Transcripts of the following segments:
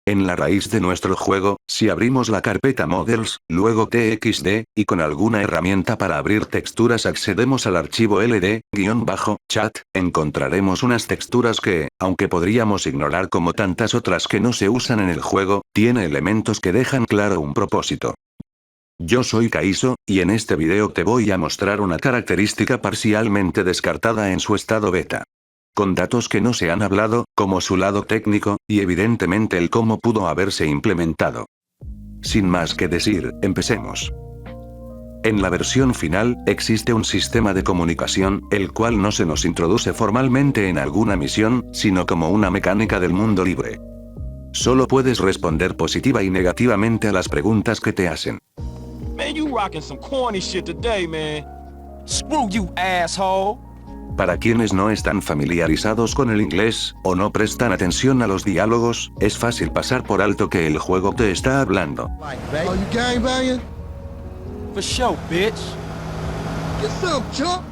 En la raíz de nuestro juego, si abrimos la carpeta Models, luego TXT, y con alguna herramienta para abrir texturas accedemos al archivo LD-chat, encontraremos unas texturas que, aunque podríamos ignorar como tantas otras que no se usan en el juego, tiene elementos que dejan claro un propósito. Yo soy Kaizo, y en este video te voy a mostrar una característica parcialmente descartada en su estado beta. Con datos que no se han hablado, como su lado técnico, y evidentemente el cómo pudo haberse implementado. Sin más que decir, empecemos. En la versión final, existe un sistema de comunicación, el cual no se nos introduce formalmente en alguna misión, sino como una mecánica del mundo libre. Solo puedes responder positiva y negativamente a las preguntas que te hacen. Man, you rocking some corny shit today, man. Screw you, asshole. Para quienes no están familiarizados con el inglés, o no prestan atención a los diálogos, es fácil pasar por alto que el juego te está hablando. Oh, you gangbanging? For sure, bitch. Get some, chump.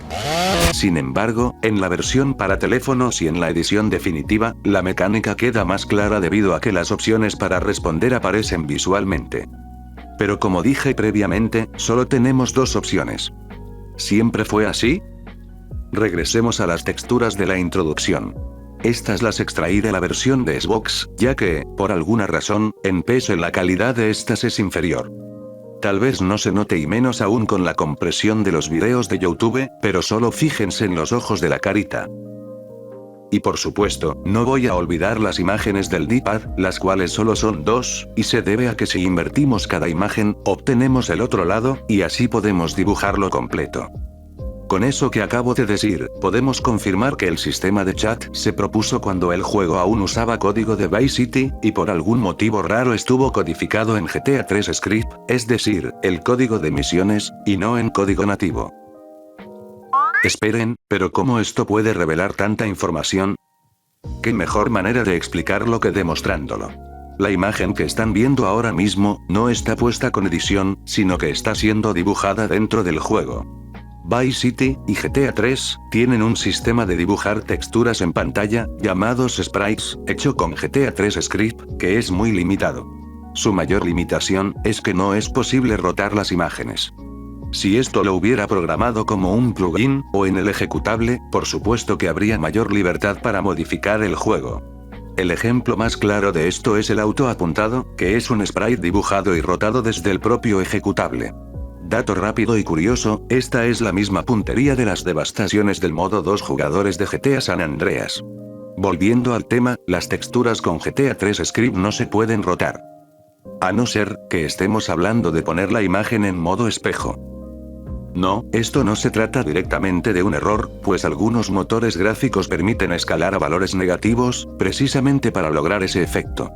Sin embargo, en la versión para teléfonos y en la edición definitiva, la mecánica queda más clara debido a que las opciones para responder aparecen visualmente. Pero como dije previamente, solo tenemos dos opciones. ¿Siempre fue así? Regresemos a las texturas de la introducción. Estas las extraí de la versión de Xbox, ya que, por alguna razón, en PC la calidad de estas es inferior. Tal vez no se note y menos aún con la compresión de los videos de YouTube, pero solo fíjense en los ojos de la carita. Y por supuesto, no voy a olvidar las imágenes del D-pad, las cuales solo son dos, y se debe a que si invertimos cada imagen, obtenemos el otro lado, y así podemos dibujarlo completo. Con eso que acabo de decir, podemos confirmar que el sistema de chat se propuso cuando el juego aún usaba código de Vice City, y por algún motivo raro estuvo codificado en GTA 3 Script, es decir, el código de misiones, y no en código nativo. Esperen, pero ¿cómo esto puede revelar tanta información? ¿Qué mejor manera de explicarlo que demostrándolo? La imagen que están viendo ahora mismo, no está puesta con edición, sino que está siendo dibujada dentro del juego. Vice City y GTA 3 tienen un sistema de dibujar texturas en pantalla, llamados sprites, hecho con GTA 3 Script, que es muy limitado. Su mayor limitación es que no es posible rotar las imágenes. Si esto lo hubiera programado como un plugin, o en el ejecutable, por supuesto que habría mayor libertad para modificar el juego. El ejemplo más claro de esto es el auto apuntado, que es un sprite dibujado y rotado desde el propio ejecutable. Dato rápido y curioso, esta es la misma puntería de las devastaciones del modo 2 jugadores de GTA San Andreas. Volviendo al tema, las texturas con GTA 3 Script no se pueden rotar. A no ser que estemos hablando de poner la imagen en modo espejo. No, esto no se trata directamente de un error, pues algunos motores gráficos permiten escalar a valores negativos, precisamente para lograr ese efecto.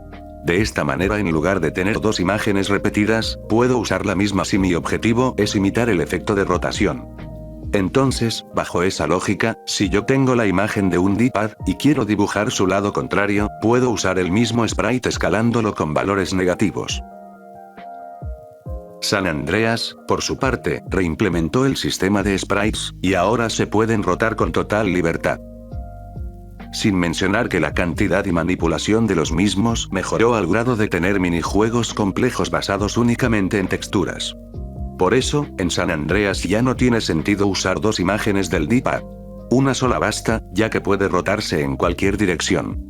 De esta manera, en lugar de tener dos imágenes repetidas, puedo usar la misma si mi objetivo es imitar el efecto de rotación. Entonces, bajo esa lógica, si yo tengo la imagen de un D-pad, y quiero dibujar su lado contrario, puedo usar el mismo sprite escalándolo con valores negativos. San Andreas, por su parte, reimplementó el sistema de sprites, y ahora se pueden rotar con total libertad. Sin mencionar que la cantidad y manipulación de los mismos mejoró al grado de tener minijuegos complejos basados únicamente en texturas. Por eso, en San Andreas ya no tiene sentido usar dos imágenes del D-pad. Una sola basta, ya que puede rotarse en cualquier dirección.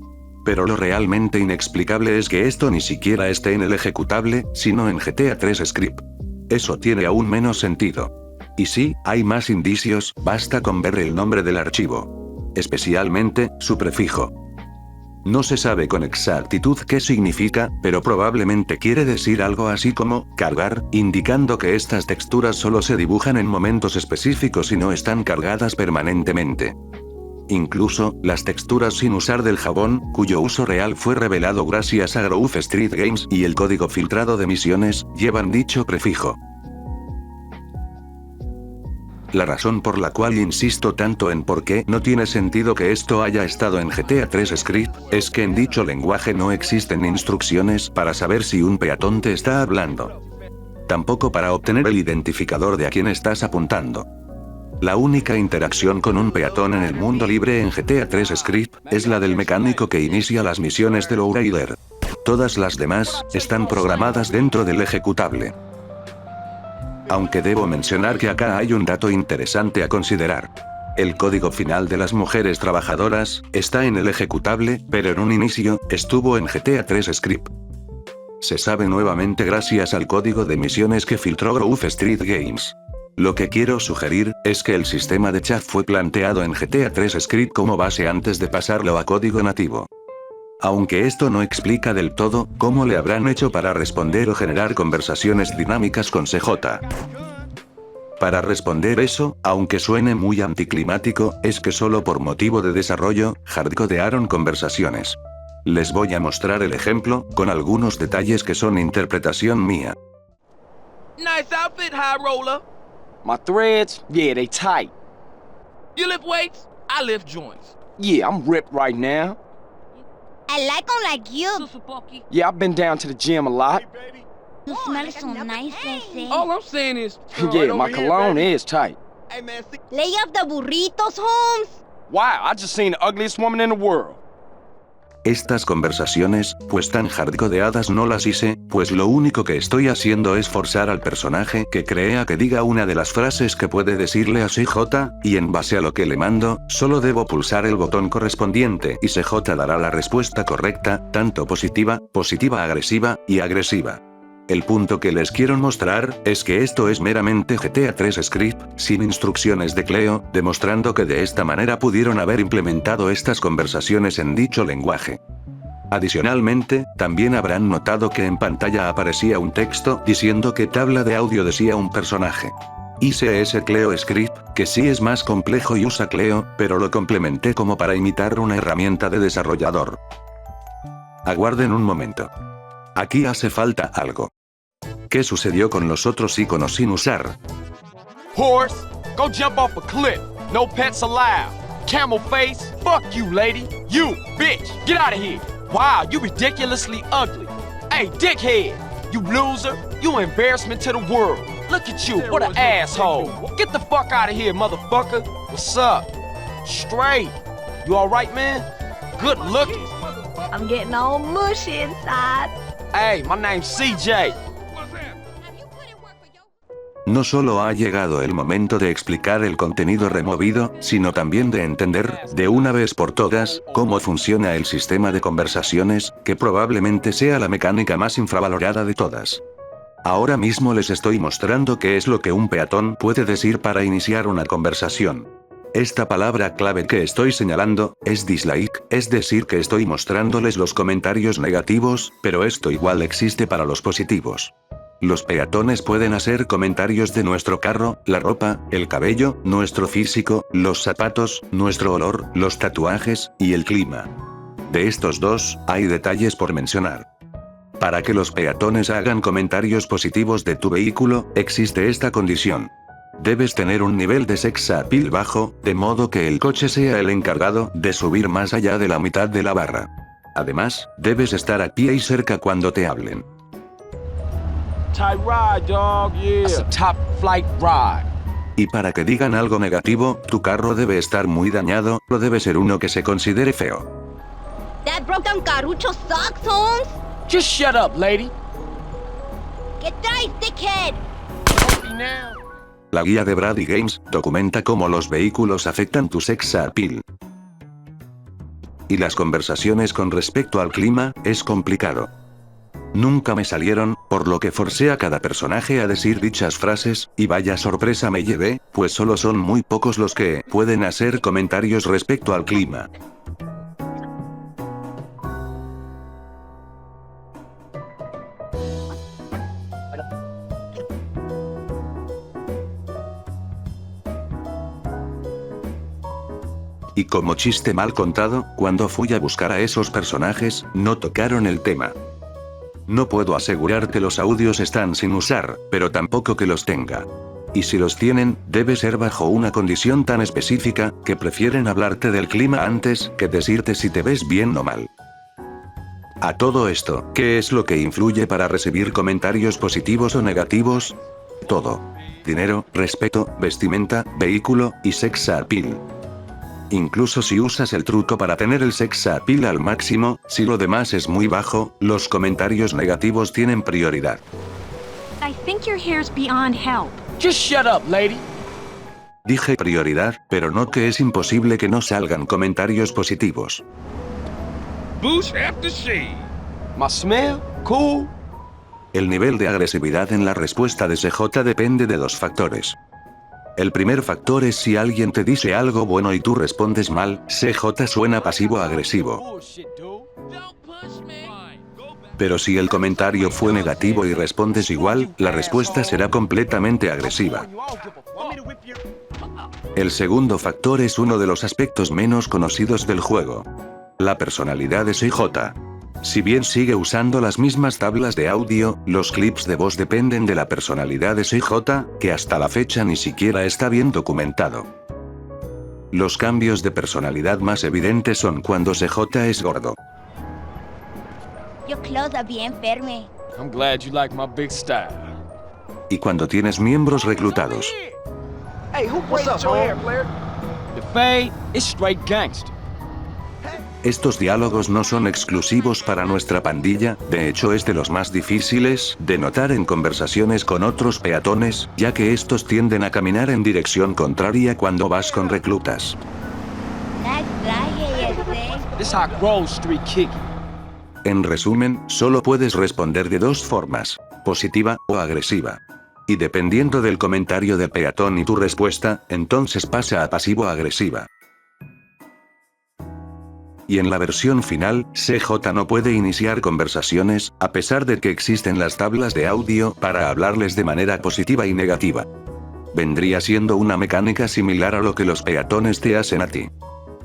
Pero lo realmente inexplicable es que esto ni siquiera esté en el ejecutable, sino en GTA 3 Script. Eso tiene aún menos sentido. Y sí, hay más indicios, basta con ver el nombre del archivo. Especialmente, su prefijo. No se sabe con exactitud qué significa, pero probablemente quiere decir algo así como, cargar, indicando que estas texturas solo se dibujan en momentos específicos y no están cargadas permanentemente. Incluso, las texturas sin usar del jabón, cuyo uso real fue revelado gracias a Grove Street Games y el código filtrado de misiones, llevan dicho prefijo. La razón por la cual insisto tanto en por qué no tiene sentido que esto haya estado en GTA 3 Script, es que en dicho lenguaje no existen instrucciones para saber si un peatón te está hablando. Tampoco para obtener el identificador de a quien estás apuntando. La única interacción con un peatón en el mundo libre en GTA 3 Script, es la del mecánico que inicia las misiones de Lowrider. Todas las demás están programadas dentro del ejecutable. Aunque debo mencionar que acá hay un dato interesante a considerar. El código final de las mujeres trabajadoras está en el ejecutable, pero en un inicio estuvo en GTA 3 Script. Se sabe nuevamente gracias al código de misiones que filtró Grove Street Games. Lo que quiero sugerir es que el sistema de chat fue planteado en GTA 3 Script como base antes de pasarlo a código nativo. Aunque esto no explica del todo cómo le habrán hecho para responder o generar conversaciones dinámicas con CJ. Para responder eso, aunque suene muy anticlimático, es que solo por motivo de desarrollo, hardcodearon conversaciones. Les voy a mostrar el ejemplo, con algunos detalles que son interpretación mía. Nice outfit, high roller. My threads, yeah, they tight. You lift weights? I lift joints. Yeah, I'm ripped right now. I like them like you. Yeah, I've been down to the gym a lot. You smell so nice, they say. All I'm saying is, Yeah, my cologne is tight. Hey man, see, Lay off the burritos, Holmes. Wow, I just seen the ugliest woman in the world. Estas conversaciones, pues tan hardcodeadas no las hice, pues lo único que estoy haciendo es forzar al personaje que crea que diga una de las frases que puede decirle a CJ, y en base a lo que le mando, solo debo pulsar el botón correspondiente y CJ dará la respuesta correcta, tanto positiva, agresiva, y agresiva. El punto que les quiero mostrar es que esto es meramente GTA 3 Script, sin instrucciones de Cleo, demostrando que de esta manera pudieron haber implementado estas conversaciones en dicho lenguaje. Adicionalmente, también habrán notado que en pantalla aparecía un texto diciendo qué tabla de audio decía un personaje. Hice ese Cleo Script, que sí es más complejo y usa Cleo, pero lo complementé como para imitar una herramienta de desarrollador. Aguarden un momento. Aquí hace falta algo. ¿Qué sucedió con los otros iconos sin usar? Horse, go jump off a cliff. No pets allowed. Camel face, fuck you, lady. You, bitch, get out of here. Wow, you ridiculously ugly. Hey, dickhead, you loser, you embarrassment to the world. Look at you, what an asshole. Get the fuck out of here, motherfucker. What's up? Straight. You alright, man? Good looking. I'm getting all mushy inside. Hey, my name's CJ. No solo ha llegado el momento de explicar el contenido removido, sino también de entender, de una vez por todas, cómo funciona el sistema de conversaciones, que probablemente sea la mecánica más infravalorada de todas. Ahora mismo les estoy mostrando qué es lo que un peatón puede decir para iniciar una conversación. Esta palabra clave que estoy señalando, es dislike, es decir que estoy mostrándoles los comentarios negativos, pero esto igual existe para los positivos. Los peatones pueden hacer comentarios de nuestro carro, la ropa, el cabello, nuestro físico, los zapatos, nuestro olor, los tatuajes, y el clima. De estos dos, hay detalles por mencionar. Para que los peatones hagan comentarios positivos de tu vehículo, existe esta condición. Debes tener un nivel de sex appeal bajo, de modo que el coche sea el encargado de subir más allá de la mitad de la barra. Además, debes estar a pie y cerca cuando te hablen. tight ride, dog, That's a yeah. top flight ride. Y para que digan algo negativo, tu carro debe estar muy dañado, o debe ser uno que se considere feo. That broke down carrucho sucks, Holmes. Just shut up, lady. ¿Qué traes, dickhead? La guía de Brady Games documenta cómo los vehículos afectan tu sex appeal. Y las conversaciones con respecto al clima, es complicado. Nunca me salieron, por lo que forcé a cada personaje a decir dichas frases, y vaya sorpresa me llevé, pues solo son muy pocos los que pueden hacer comentarios respecto al clima. Y como chiste mal contado, cuando fui a buscar a esos personajes, no tocaron el tema. No puedo asegurar que los audios están sin usar, pero tampoco que los tenga. Y si los tienen, debe ser bajo una condición tan específica, que prefieren hablarte del clima antes que decirte si te ves bien o mal. A todo esto, ¿qué es lo que influye para recibir comentarios positivos o negativos? Todo. Dinero, respeto, vestimenta, vehículo, y sex appeal. Incluso si usas el truco para tener el sex appeal al máximo, si lo demás es muy bajo, los comentarios negativos tienen prioridad. I think your hair's beyond help. Just shut up, lady. Dije prioridad, pero no que es imposible que no salgan comentarios positivos. Boost after shade. My smell? Cool. El nivel de agresividad en la respuesta de CJ depende de dos factores. El primer factor es si alguien te dice algo bueno y tú respondes mal, CJ suena pasivo-agresivo. Bullshit, dude. Pero si el comentario fue negativo y respondes igual, la respuesta será completamente agresiva. El segundo factor es uno de los aspectos menos conocidos del juego. La personalidad de CJ. Si bien sigue usando las mismas tablas de audio, los clips de voz dependen de la personalidad de CJ, que hasta la fecha ni siquiera está bien documentado. Los cambios de personalidad más evidentes son cuando CJ es gordo. Your clothes are bien firme. I'm glad you like my big style. Y cuando tienes miembros reclutados. Hey, who braided your hair, player? The fade is straight gangster. Estos diálogos no son exclusivos para nuestra pandilla, de hecho es de los más difíciles de notar en conversaciones con otros peatones, ya que estos tienden a caminar en dirección contraria cuando vas con reclutas. Nice traje ese. This how Grove Street kick it. En resumen, solo puedes responder de dos formas, positiva o agresiva. Y dependiendo del comentario del peatón y tu respuesta, entonces pasa a pasivo-agresiva. Y en la versión final, CJ no puede iniciar conversaciones, a pesar de que existen las tablas de audio para hablarles de manera positiva y negativa. Vendría siendo una mecánica similar a lo que los peatones te hacen a ti.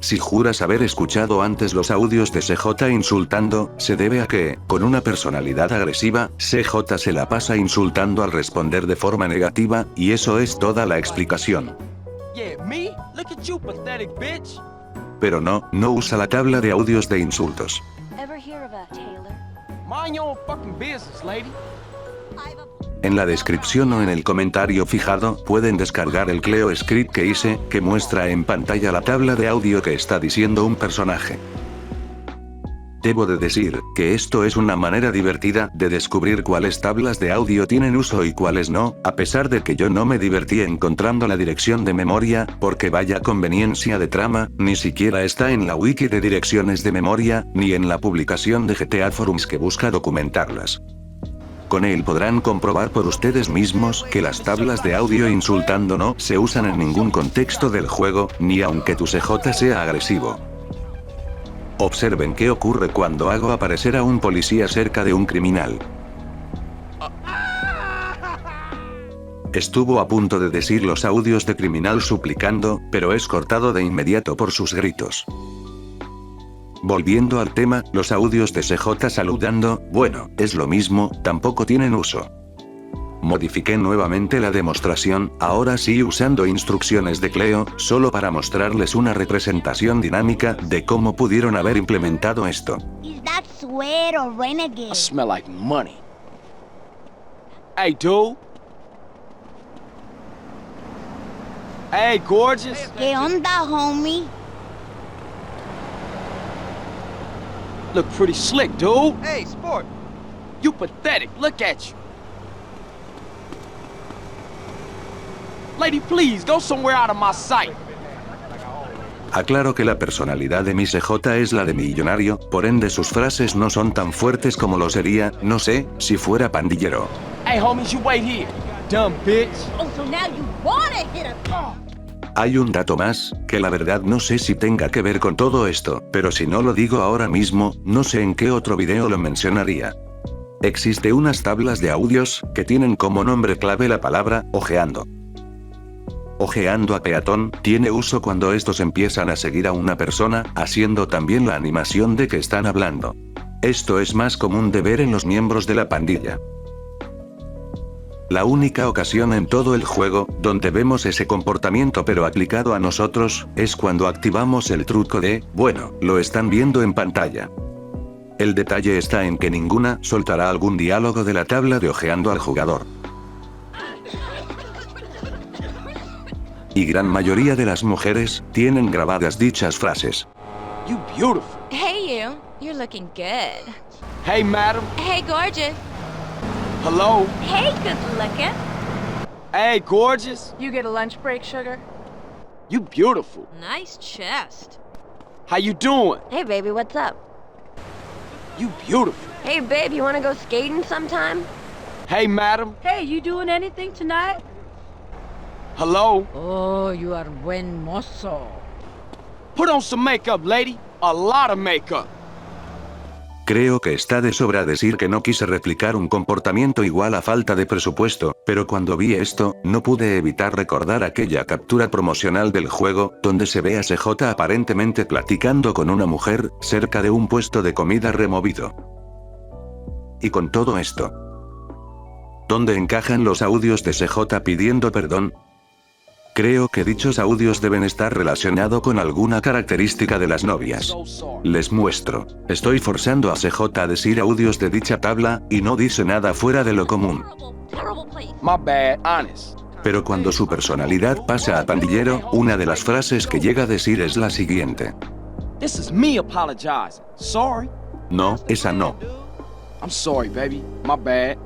Si juras haber escuchado antes los audios de CJ insultando, se debe a que, con una personalidad agresiva, CJ se la pasa insultando al responder de forma negativa, y eso es toda la explicación. Yeah, me? Look at you, pathetic bitch. Pero no usa la tabla de audios de insultos. Ever hear of a tailor? Mind your own fucking business, lady. En la descripción o en el comentario fijado, pueden descargar el Cleo Script que hice, que muestra en pantalla la tabla de audio que está diciendo un personaje. Debo de decir, que esto es una manera divertida de descubrir cuáles tablas de audio tienen uso y cuáles no, a pesar de que yo no me divertí encontrando la dirección de memoria, porque vaya conveniencia de trama, ni siquiera está en la wiki de direcciones de memoria, ni en la publicación de GTA Forums que busca documentarlas. Con él podrán comprobar por ustedes mismos que las tablas de audio insultando no se usan en ningún contexto del juego, ni aunque tu CJ sea agresivo. Observen qué ocurre cuando hago aparecer a un policía cerca de un criminal. Estuvo a punto de decir los audios de criminal suplicando, pero es cortado de inmediato por sus gritos. Volviendo al tema, los audios de CJ saludando, bueno, es lo mismo, tampoco tienen uso. Modifiqué nuevamente la demostración, ahora sí usando instrucciones de Cleo, solo para mostrarles una representación dinámica de cómo pudieron haber implementado esto. Is that sweat or renegade? I smell like money. Hey, dude. Hey, gorgeous. ¿Qué onda, homie? Look pretty slick, dude. Hey, sport. You pathetic. Look at you. Lady, please, go somewhere out of my sight. Aclaro que la personalidad de mi CJ es la de millonario, por ende sus frases no son tan fuertes como lo sería, no sé, si fuera pandillero. Hey, homies, you wait here. Dumb bitch. Oh, so now you wanna hit a... Hay un dato más, que la verdad no sé si tenga que ver con todo esto, pero si no lo digo ahora mismo, no sé en qué otro video lo mencionaría. Existe unas tablas de audios, que tienen como nombre clave la palabra, ojeando. Ojeando a peatón, tiene uso cuando estos empiezan a seguir a una persona, haciendo también la animación de que están hablando. Esto es más común de ver en los miembros de la pandilla. La única ocasión en todo el juego, donde vemos ese comportamiento pero aplicado a nosotros, es cuando activamos el truco de, bueno, lo están viendo en pantalla. El detalle está en que ninguna soltará algún diálogo de la tabla de ojeando al jugador. y gran mayoría de las mujeres tienen grabadas dichas frases. You beautiful. Hey, you. You're looking good. Hey, madam. Hey, gorgeous. Hello. Hey, good looking. Hey, gorgeous. You get a lunch break, sugar? You beautiful. Nice chest. How you doing? Hey, baby, what's up? You beautiful. Hey, babe, you wanna go skating sometime? Hey, madam. Hey, you doing anything tonight? Hello. Oh, you are buen mozo. Put on some makeup, lady. A lot of makeup. Creo que está de sobra decir que no quise replicar un comportamiento igual a falta de presupuesto, pero cuando vi esto, no pude evitar recordar aquella captura promocional del juego, donde se ve a CJ aparentemente platicando con una mujer, cerca de un puesto de comida removido. Y con todo esto, ¿dónde encajan los audios de CJ pidiendo perdón? Creo que dichos audios deben estar relacionados con alguna característica de las novias. So sorry. Les muestro. Estoy forzando a CJ a decir audios de dicha tabla, y no dice nada fuera de lo común. Terrible place. My bad, honest. Pero cuando su personalidad pasa a pandillero, una de las frases que llega a decir es la siguiente. This is me apologizing. Sorry. No, esa no. I'm sorry, baby. My bad.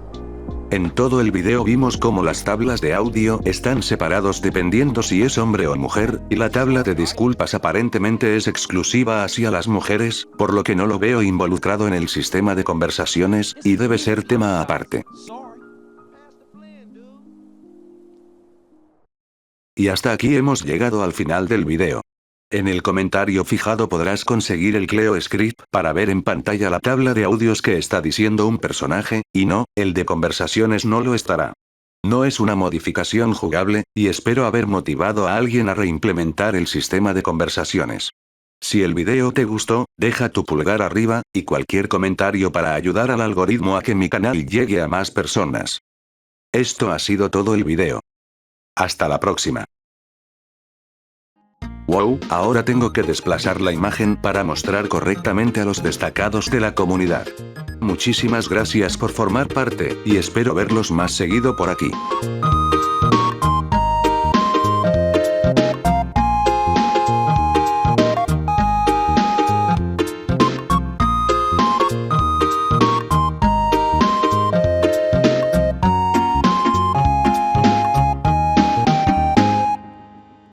En todo el video vimos cómo las tablas de audio están separados dependiendo si es hombre o mujer, y la tabla de disculpas aparentemente es exclusiva hacia las mujeres, por lo que no lo veo involucrado en el sistema de conversaciones, y debe ser tema aparte. Sorry. Y hasta aquí hemos llegado al final del video. En el comentario fijado podrás conseguir el Cleo Script para ver en pantalla la tabla de audios que está diciendo un personaje, y no, el de conversaciones no lo estará. No es una modificación jugable, y espero haber motivado a alguien a reimplementar el sistema de conversaciones. Si el video te gustó, deja tu pulgar arriba, y cualquier comentario para ayudar al algoritmo a que mi canal llegue a más personas. Esto ha sido todo el video. Hasta la próxima. Wow, ahora tengo que desplazar la imagen para mostrar correctamente a los destacados de la comunidad. Muchísimas gracias por formar parte, y espero verlos más seguido por aquí.